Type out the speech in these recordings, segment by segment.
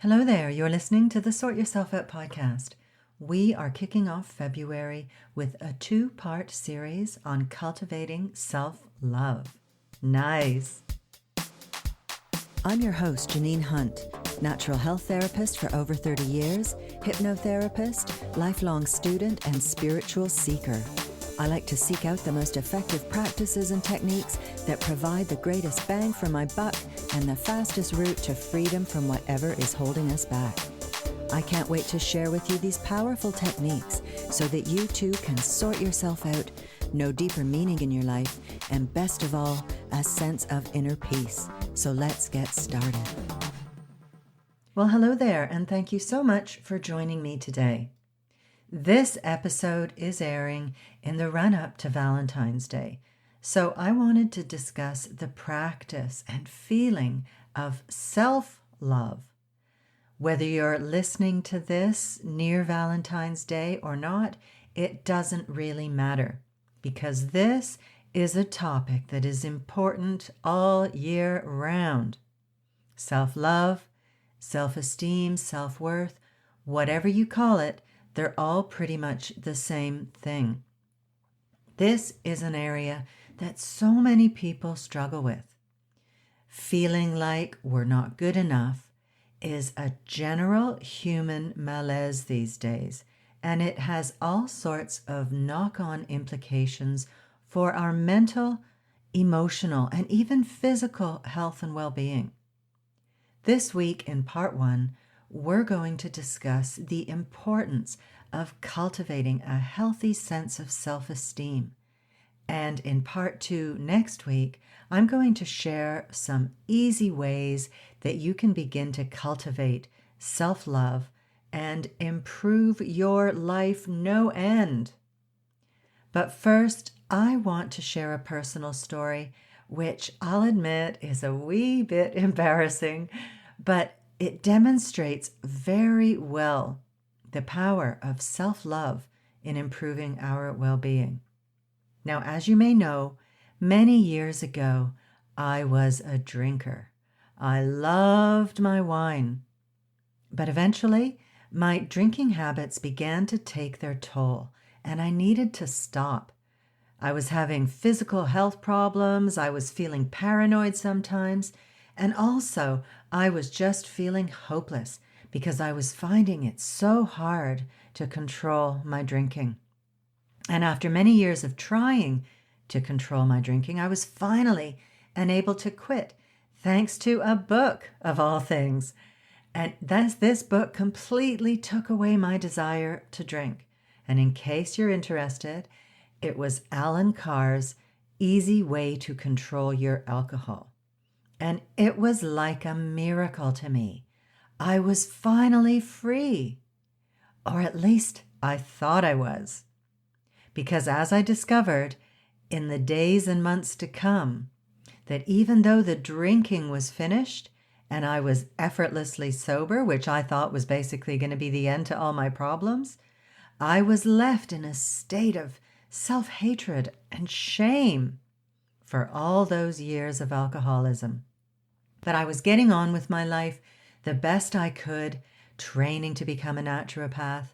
Hello there, you're listening to the Sort Yourself Out podcast. We are kicking off February with a 2-part series on cultivating self-love. Nice. I'm your host, Janine Hunt, natural health therapist for over 30 years, hypnotherapist, lifelong student, and spiritual seeker. I like to seek out the most effective practices and techniques that provide the greatest bang for my buck and the fastest route to freedom from whatever is holding us back. I can't wait to share with you these powerful techniques so that you too can sort yourself out, know deeper meaning in your life, and best of all, a sense of inner peace. So let's get started. Well, hello there, and thank you so much for joining me today. This episode is airing in the run-up to Valentine's Day, so I wanted to discuss the practice and feeling of self-love. Whether you're listening to this near Valentine's Day or not, it doesn't really matter, because this is a topic that is important all year round. Self-love, self-esteem, self-worth, whatever you call it, they're all pretty much the same thing. This is an area that so many people struggle with. Feeling like we're not good enough is a general human malaise these days, and it has all sorts of knock-on implications for our mental, emotional, and even physical health and well-being. This week in part 1, we're going to discuss the importance of cultivating a healthy sense of self-esteem. And in part 2 next week, I'm going to share some easy ways that you can begin to cultivate self-love and improve your life no end. But first, I want to share a personal story, which I'll admit is a wee bit embarrassing, but it demonstrates very well the power of self-love in improving our well-being. Now, as you may know, many years ago, I was a drinker. I loved my wine. But eventually, my drinking habits began to take their toll, and I needed to stop. I was having physical health problems, I was feeling paranoid sometimes, and also I was just feeling hopeless because I was finding it so hard to control my drinking. And after many years of trying to control my drinking, I was finally unable to quit, thanks to a book of all things. And this book completely took away my desire to drink. And in case you're interested, it was Alan Carr's Easy Way to Control Your Alcohol. And it was like a miracle to me. I was finally free. Or at least I thought I was. Because as I discovered in the days and months to come, that even though the drinking was finished and I was effortlessly sober, which I thought was basically going to be the end to all my problems, I was left in a state of self-hatred and shame for all those years of alcoholism. But I was getting on with my life the best I could, training to become a naturopath.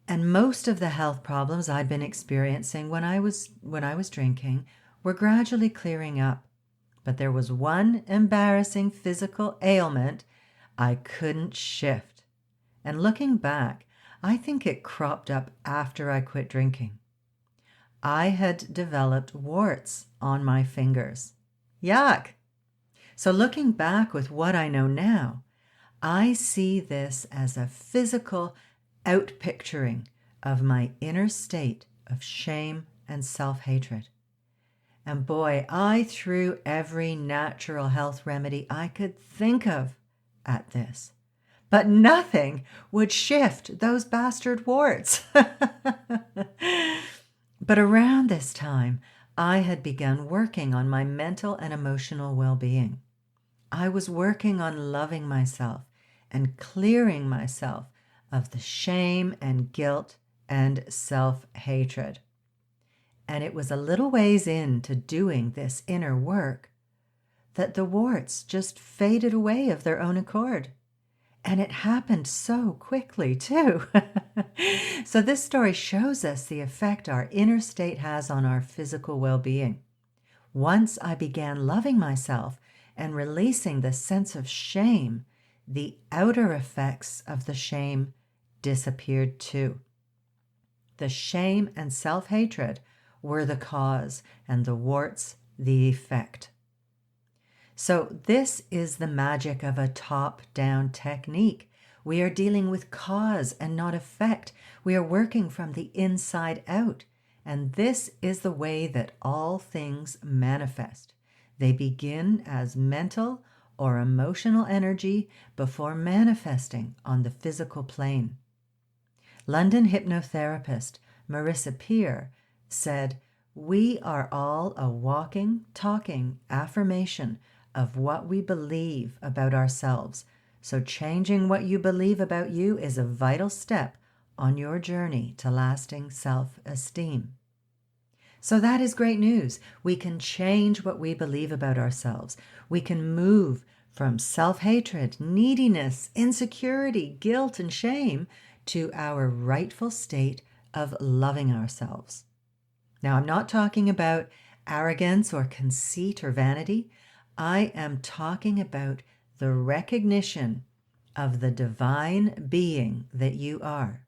And most of the health problems I'd been experiencing when I was drinking were gradually clearing up. But there was one embarrassing physical ailment I couldn't shift. And looking back, I think it cropped up after I quit drinking. I had developed warts on my fingers. Yuck! So looking back with what I know now, I see this as a physical outpicturing of my inner state of shame and self-hatred. And boy, I threw every natural health remedy I could think of at this. But nothing would shift those bastard warts. But around this time, I had begun working on my mental and emotional well-being. I was working on loving myself and clearing myself of the shame and guilt and self-hatred. And it was a little ways into doing this inner work that the warts just faded away of their own accord. And it happened so quickly, too. So this story shows us the effect our inner state has on our physical well-being. Once I began loving myself and releasing the sense of shame, the outer effects of the shame disappeared too. The shame and self-hatred were the cause, and the warts the effect. So this is the magic of a top-down technique. We are dealing with cause and not effect. We are working from the inside out. And this is the way that all things manifest. They begin as mental or emotional energy before manifesting on the physical plane. London hypnotherapist Marissa Peer said, "We are all a walking, talking affirmation of what we believe about ourselves. So changing what you believe about you is a vital step on your journey to lasting self-esteem." So that is great news. We can change what we believe about ourselves. We can move from self-hatred, neediness, insecurity, guilt, and shame to our rightful state of loving ourselves. Now, I'm not talking about arrogance or conceit or vanity. I am talking about the recognition of the divine being that you are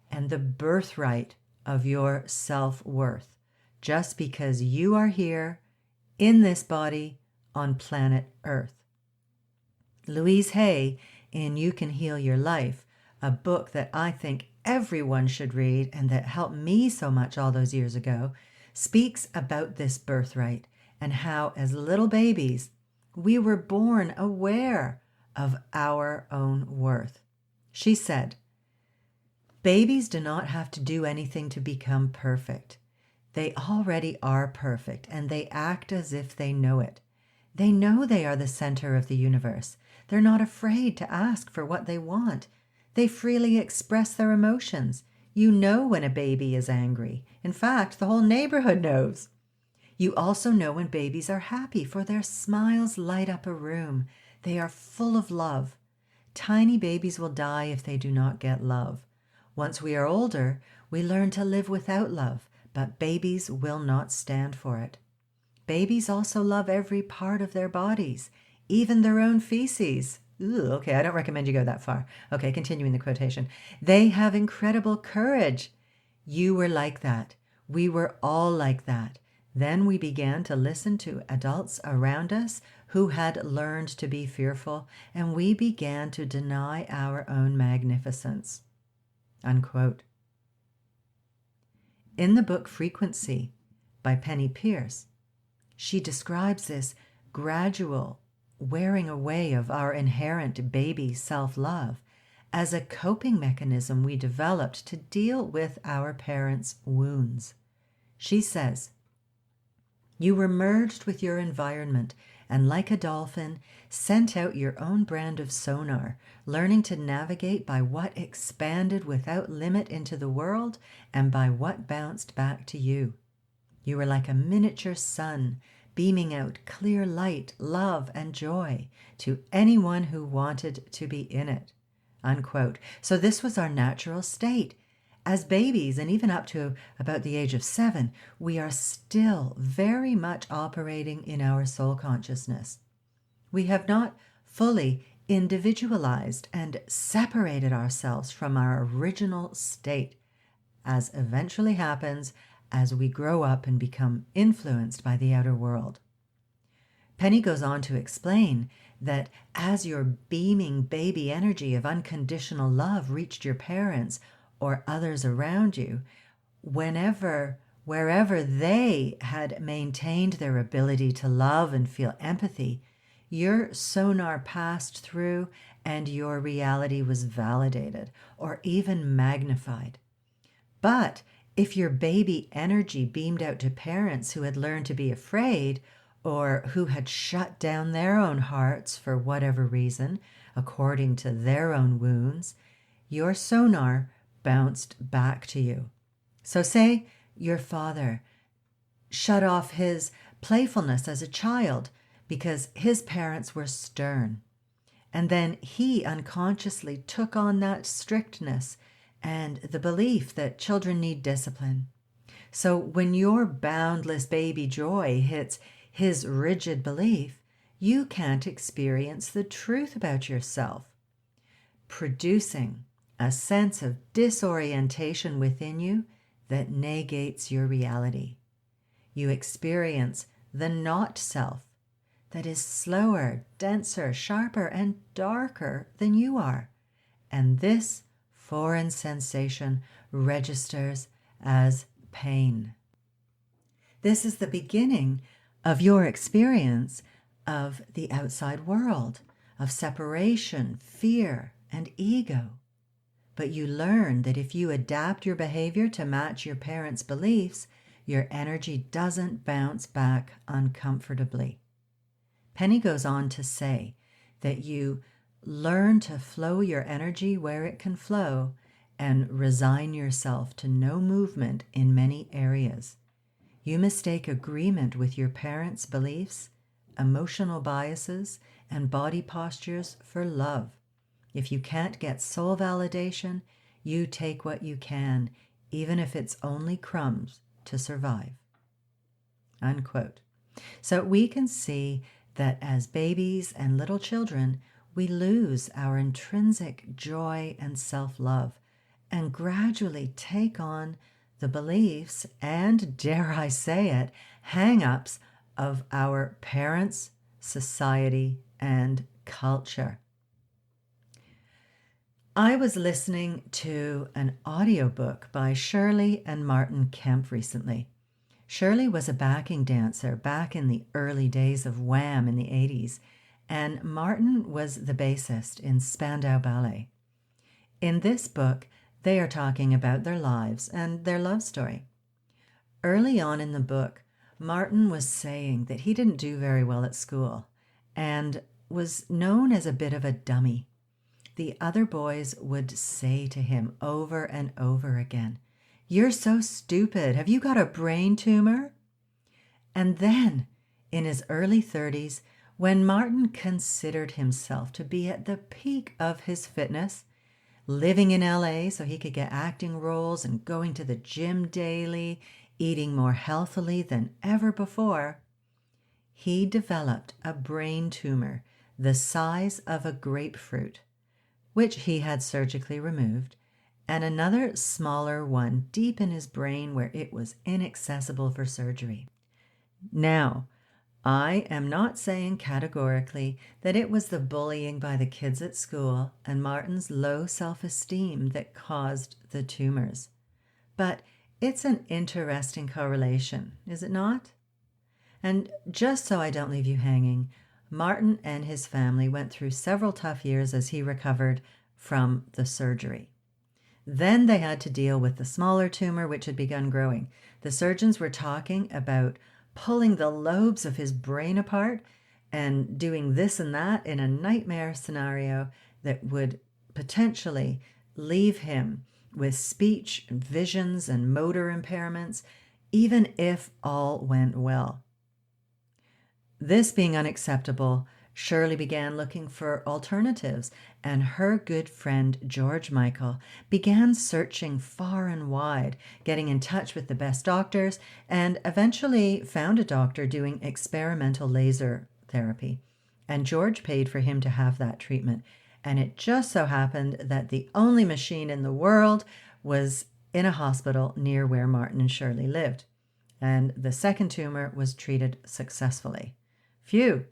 and the birthright of your self-worth, just because you are here in this body on planet Earth. Louise Hay, in You Can Heal Your Life, a book that I think everyone should read and that helped me so much all those years ago, speaks about this birthright and how, as little babies, we were born aware of our own worth. She said, "Babies do not have to do anything to become perfect. They already are perfect, and they act as if they know it. They know they are the center of the universe. They're not afraid to ask for what they want. They freely express their emotions. You know when a baby is angry. In fact, the whole neighborhood knows. You also know when babies are happy, for their smiles light up a room. They are full of love. Tiny babies will die if they do not get love. Once we are older, we learn to live without love, but babies will not stand for it. Babies also love every part of their bodies, even their own feces." Ooh, okay, I don't recommend you go that far. Okay, continuing the quotation. "They have incredible courage." You were like that. We were all like that. Then we began to listen to adults around us who had learned to be fearful, and we began to deny our own magnificence. Unquote. In the book Frequency by Penny Pierce, she describes this gradual wearing away of our inherent baby self-love as a coping mechanism we developed to deal with our parents' wounds. She says, "You were merged with your environment and, like a dolphin, sent out your own brand of sonar, learning to navigate by what expanded without limit into the world and by what bounced back to you. You were like a miniature sun, beaming out clear light, love, and joy to anyone who wanted to be in it." Unquote. So this was our natural state. As babies, and even up to about the age of 7, we are still very much operating in our soul consciousness. We have not fully individualized and separated ourselves from our original state, as eventually happens as we grow up and become influenced by the outer world. Penny goes on to explain that as your beaming baby energy of unconditional love reached your parents or others around you, wherever they had maintained their ability to love and feel empathy, your sonar passed through and your reality was validated or even magnified. But if your baby energy beamed out to parents who had learned to be afraid or who had shut down their own hearts for whatever reason, according to their own wounds, your sonar bounced back to you. So say your father shut off his playfulness as a child because his parents were stern. And then he unconsciously took on that strictness and the belief that children need discipline. So when your boundless baby joy hits his rigid belief, you can't experience the truth about yourself, producing a sense of disorientation within you that negates your reality. You experience the not self that is slower, denser, sharper, and darker than you are. And this foreign sensation registers as pain. This is the beginning of your experience of the outside world, of separation, fear, and ego. But you learn that if you adapt your behavior to match your parents' beliefs, your energy doesn't bounce back uncomfortably. Penny goes on to say that you learn to flow your energy where it can flow and resign yourself to no movement in many areas. You mistake agreement with your parents' beliefs, emotional biases, and body postures for love. If you can't get soul validation, you take what you can, even if it's only crumbs to survive. Unquote. So we can see that as babies and little children, we lose our intrinsic joy and self-love and gradually take on the beliefs and, dare I say it, hang-ups of our parents, society, and culture. I was listening to an audiobook by Shirley and Martin Kemp recently. Shirley was a backing dancer back in the early days of Wham in the 80s, and Martin was the bassist in Spandau Ballet. In this book, they are talking about their lives and their love story. Early on in the book, Martin was saying that he didn't do very well at school and was known as a bit of a dummy. The other boys would say to him over and over again, "You're so stupid. Have you got a brain tumor?" And then, in his early 30s, when Martin considered himself to be at the peak of his fitness, living in LA so he could get acting roles and going to the gym daily, eating more healthily than ever before, he developed a brain tumor the size of a grapefruit, which he had surgically removed, and another smaller one deep in his brain where it was inaccessible for surgery. Now, I am not saying categorically that it was the bullying by the kids at school and Martin's low self-esteem that caused the tumors, but it's an interesting correlation, is it not? And just so I don't leave you hanging, Martin and his family went through several tough years as he recovered from the surgery. Then they had to deal with the smaller tumor which had begun growing. The surgeons were talking about pulling the lobes of his brain apart and doing this and that in a nightmare scenario that would potentially leave him with speech, visions, and motor impairments, even if all went well. This being unacceptable, Shirley began looking for alternatives, and her good friend George Michael began searching far and wide, getting in touch with the best doctors, and eventually found a doctor doing experimental laser therapy. And George paid for him to have that treatment. And it just so happened that the only machine in the world was in a hospital near where Martin and Shirley lived. And the second tumor was treated successfully. Phew!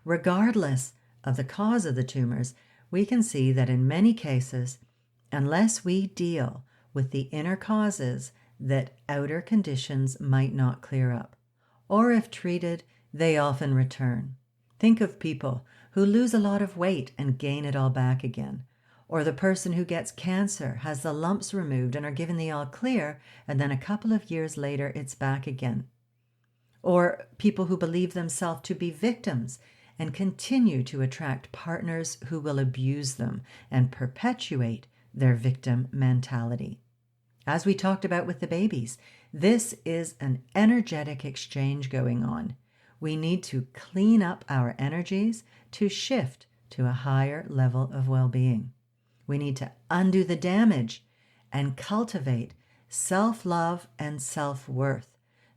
Regardless of the cause of the tumors, we can see that in many cases, unless we deal with the inner causes, that outer conditions might not clear up, or if treated, they often return. Think of people who lose a lot of weight and gain it all back again, or the person who gets cancer, has the lumps removed and are given the all clear, and then a couple of years later it's back again. Or people who believe themselves to be victims and continue to attract partners who will abuse them and perpetuate their victim mentality. As we talked about with the babies, this is an energetic exchange going on. We need to clean up our energies to shift to a higher level of well-being. We need to undo the damage and cultivate self-love and self-worth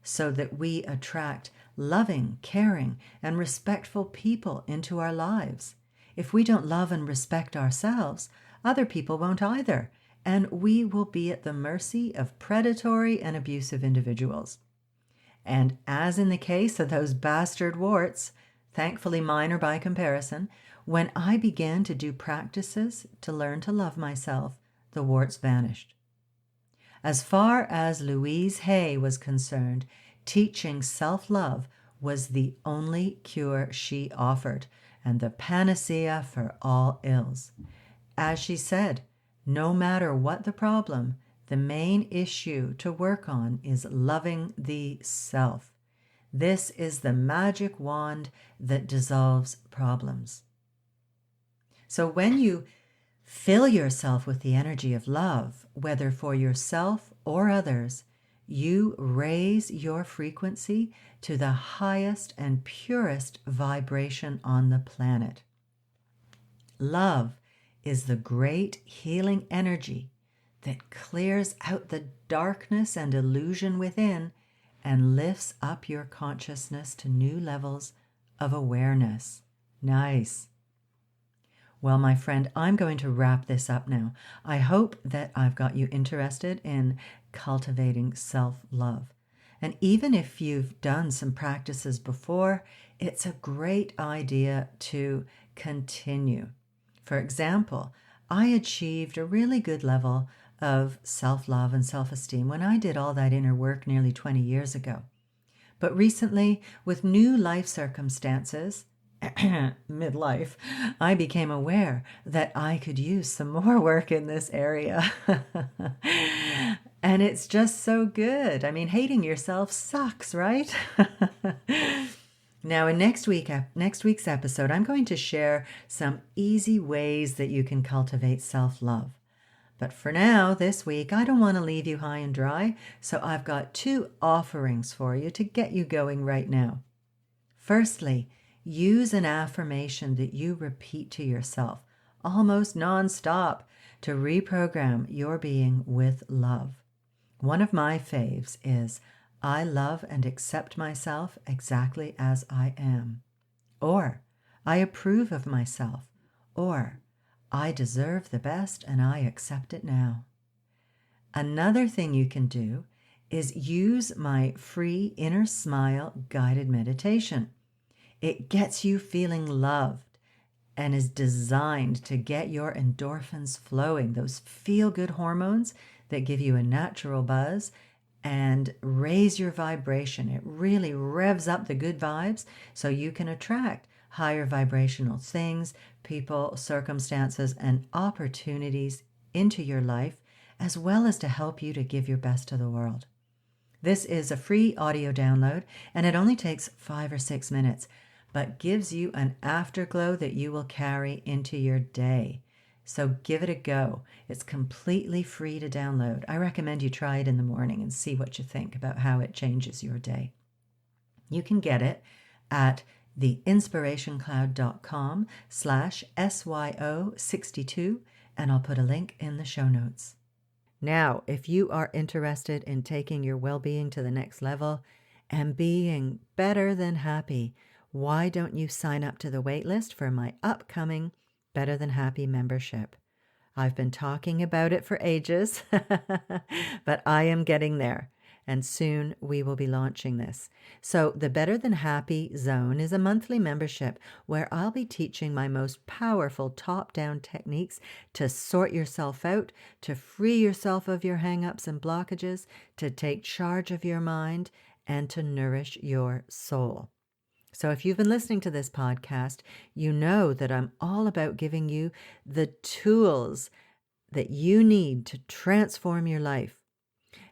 so that we attract loving, caring, and respectful people into our lives. If we don't love and respect ourselves, other people won't either, and we will be at the mercy of predatory and abusive individuals. And as in the case of those bastard warts, thankfully minor by comparison, when I began to do practices to learn to love myself, the warts vanished. As far as Louise Hay was concerned, teaching self-love was the only cure she offered and the panacea for all ills. As she said, no matter what the problem, the main issue to work on is loving the self. This is the magic wand that dissolves problems. So when you fill yourself with the energy of love, whether for yourself or others, you raise your frequency to the highest and purest vibration on the planet. Love is the great healing energy that clears out the darkness and illusion within and lifts up your consciousness to new levels of awareness. Nice. Well, my friend, I'm going to wrap this up now. I hope that I've got you interested in cultivating self-love. And even if you've done some practices before, it's a great idea to continue. For example, I achieved a really good level of self-love and self-esteem when I did all that inner work nearly 20 years ago. But recently, with new life circumstances, midlife, I became aware that I could use some more work in this area. And it's just so good. I mean, hating yourself sucks, right? Now, in next week's episode, I'm going to share some easy ways that you can cultivate self-love. But for now, this week, I don't want to leave you high and dry, so I've got 2 offerings for you to get you going right now. Firstly, use an affirmation that you repeat to yourself, almost nonstop, to reprogram your being with love. One of my faves is, I love and accept myself exactly as I am. Or, I approve of myself. Or, I deserve the best and I accept it now. Another thing you can do is use my free Inner Smile guided meditation. It gets you feeling loved and is designed to get your endorphins flowing, those feel-good hormones that give you a natural buzz and raise your vibration. It really revs up the good vibes so you can attract higher vibrational things, people, circumstances, and opportunities into your life, as well as to help you to give your best to the world. This is a free audio download, and it only takes 5 or 6 minutes, but gives you an afterglow that you will carry into your day. So give it a go. It's completely free to download. I recommend you try it in the morning and see what you think about how it changes your day. You can get it at theinspirationcloud.com/SYO62, and I'll put a link in the show notes. Now, if you are interested in taking your well-being to the next level and being better than happy, why don't you sign up to the waitlist for my upcoming Better Than Happy membership? I've been talking about it for ages, but I am getting there, and soon we will be launching this. So the Better Than Happy Zone is a monthly membership where I'll be teaching my most powerful top-down techniques to sort yourself out, to free yourself of your hang-ups and blockages, to take charge of your mind, and to nourish your soul. So if you've been listening to this podcast, you know that I'm all about giving you the tools that you need to transform your life.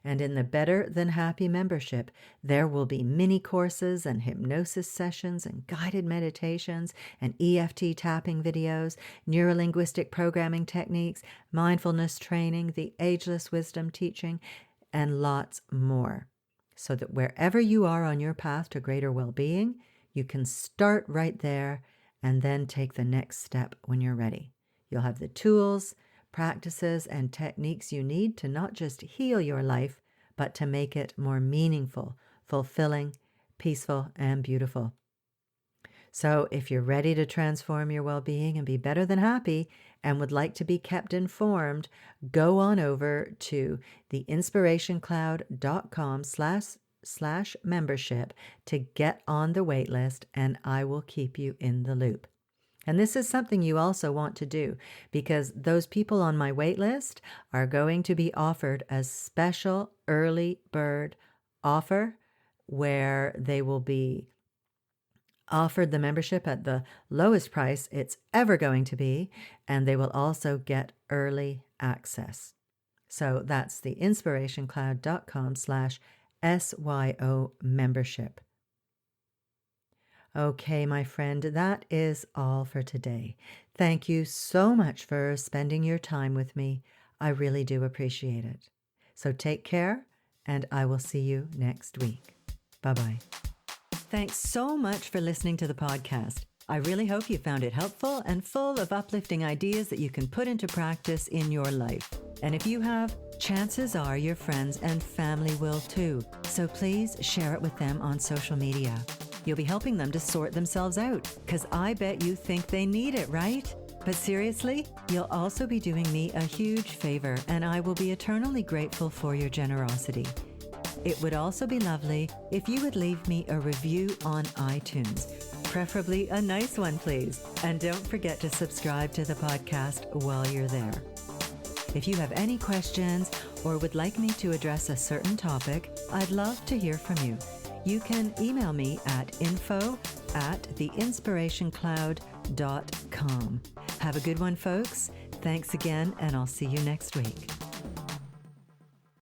And in the Better Than Happy membership, there will be mini courses and hypnosis sessions and guided meditations and EFT tapping videos, neurolinguistic programming techniques, mindfulness training, the ageless wisdom teaching, and lots more. So that wherever you are on your path to greater well-being, you can start right there and then take the next step when you're ready. You'll have the tools, practices, and techniques you need to not just heal your life, but to make it more meaningful, fulfilling, peaceful, and beautiful. So if you're ready to transform your well-being and be better than happy and would like to be kept informed, go on over to theinspirationcloud.com/membership to get on the wait list, and I will keep you in the loop. And this is something you also want to do, because those people on my wait list are going to be offered a special early bird offer where they will be offered the membership at the lowest price it's ever going to be, and they will also get early access. So that's the inspirationcloud.com/SYO membership. Okay, my friend, that is all for today. Thank you so much for spending your time with me. I really do appreciate it. So take care, and I will see you next week. Bye-bye. Thanks so much for listening to the podcast. I really hope you found it helpful and full of uplifting ideas that you can put into practice in your life. And if you have, chances are your friends and family will too. So please share it with them on social media. You'll be helping them to sort themselves out, because I bet you think they need it, right? But seriously, you'll also be doing me a huge favor, and I will be eternally grateful for your generosity. It would also be lovely if you would leave me a review on iTunes, preferably a nice one, please. And don't forget to subscribe to the podcast while you're there. If you have any questions or would like me to address a certain topic, I'd love to hear from you. You can email me at info@theinspirationcloud.com. Have a good one, folks. Thanks again, and I'll see you next week.